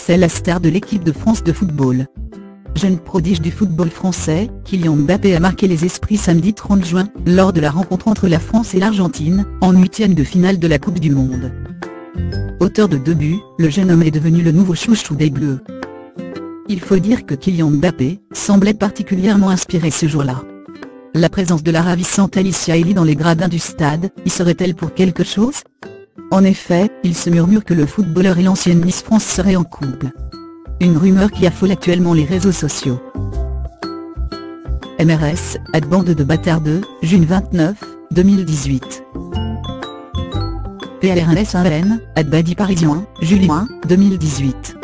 c'est la star de l'équipe de France de football. Jeune prodige du football français, Kylian Mbappé a marqué les esprits samedi 30 juin, lors de la rencontre entre la France et l'Argentine, en huitième de finale de la Coupe du Monde. Auteur de 2 buts, le jeune homme est devenu le nouveau chouchou des Bleus. Il faut dire que Kylian Mbappé semblait particulièrement inspiré ce jour-là. La présence de la ravissante Alicia Elie dans les gradins du stade, y serait-elle pour quelque chose? En effet, il se murmure que le footballeur et l'ancienne Miss France seraient en couple. Une rumeur qui affole actuellement les réseaux sociaux. MRS, @bande de bâtards 2, June 29, 2018. PLRNS1N, @badi parisien, Juillet 2018.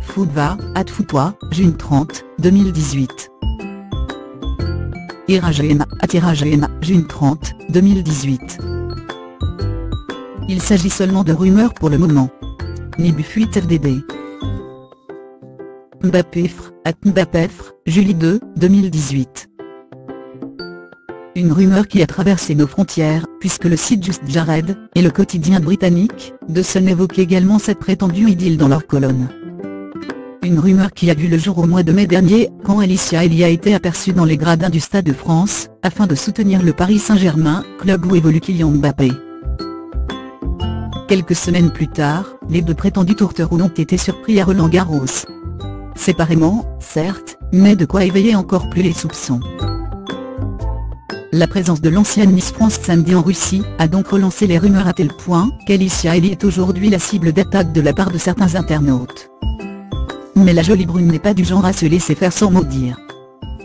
Footva, @footoi, June 30, 2018. Iragema, @iragema, June 30, 2018. Il s'agit seulement de rumeurs pour le moment. Nibu fuite FDD. Mbappéfr, @Mbappéfr, Juillet 2, 2018. Une rumeur qui a traversé nos frontières, puisque le site Just Jared, et le quotidien britannique, The Sun évoquent également cette prétendue idylle dans leur colonne. Une rumeur qui a vu le jour au mois de mai dernier, quand Alicia Elie a été aperçue dans les gradins du Stade de France, afin de soutenir le Paris Saint-Germain, club où évolue Kylian Mbappé. Quelques semaines plus tard, les 2 prétendus tourtereaux ont été surpris à Roland-Garros. Séparément, certes, mais de quoi éveiller encore plus les soupçons. La présence de l'ancienne Miss France samedi en Russie, a donc relancé les rumeurs à tel point, qu'Alicia Elie est aujourd'hui la cible d'attaque de la part de certains internautes. Mais la jolie brune n'est pas du genre à se laisser faire sans mot dire.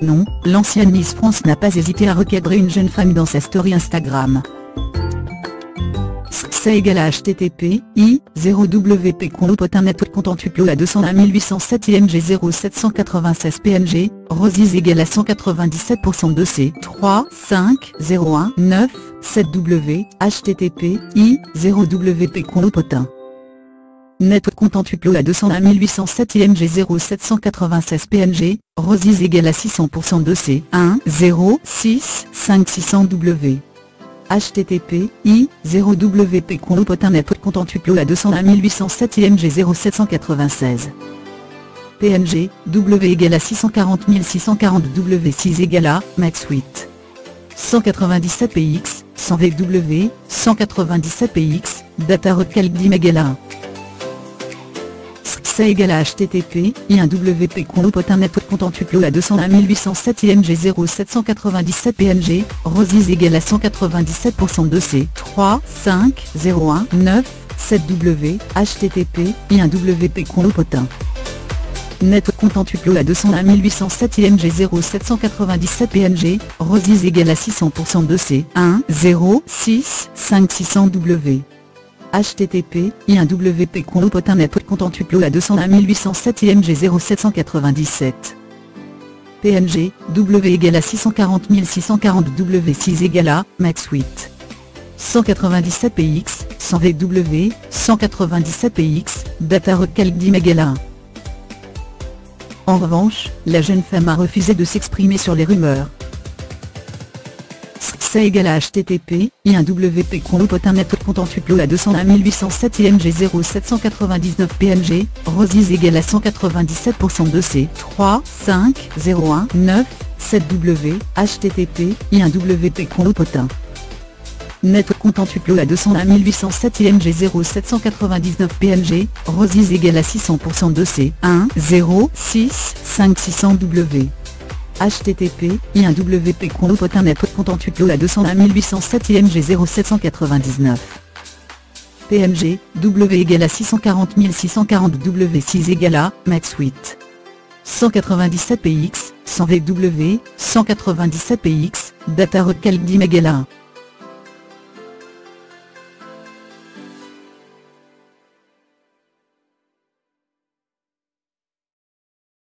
Non, l'ancienne Miss France n'a pas hésité à recadrer une jeune femme dans sa story Instagram. C'est égal à http i:0wp network contentuplo à 201 img 0796 png, Rosies égale à 197% de c 3 5 01 9 7w, http i:0wp network contentuplo à 201 img 0796 png, Rosies égale à 600% de c 1 0 6 5 600w. http i:0wp network contentuplo à 201 img 0796 png, w égale à 640 640 w6 égale à max 8 197 px 100 vw 197 px data recalcdim égale à 1. C'est égal à http i:1wp network contentuplo à 201 807 img 0797 png, Rosies égale à 197% de c 3 5 01 9 7w, http i:1wp network contentuplo à 201 807 img 0797 png, Rosies égale à 600% de c 1 0 6 5 600w. http i:1wp network contentuplo à 201 807 img 0797 png, w égale à 640 640 w6 égale à max 8 197 px 100 vw 197 px data recalcdim égale à 1. En revanche, la jeune femme a refusé de s'exprimer sur les rumeurs. C'est égal à http i:1wp network contentuplo à 201 807 img 0799 png, Rosies égale à 197% de c 3 5 01 9 7w, http i:1wp network contentuplo à 201 807 img 0799 png, Rosies égale à 600% de c 1 0 6 5 600w. http i:1wp network contentuplo à 201 807 img 0799 png, w égale à 640 640 w6 égale à max 8 197 px 100 vw 197 px data recalcdim égale à 1.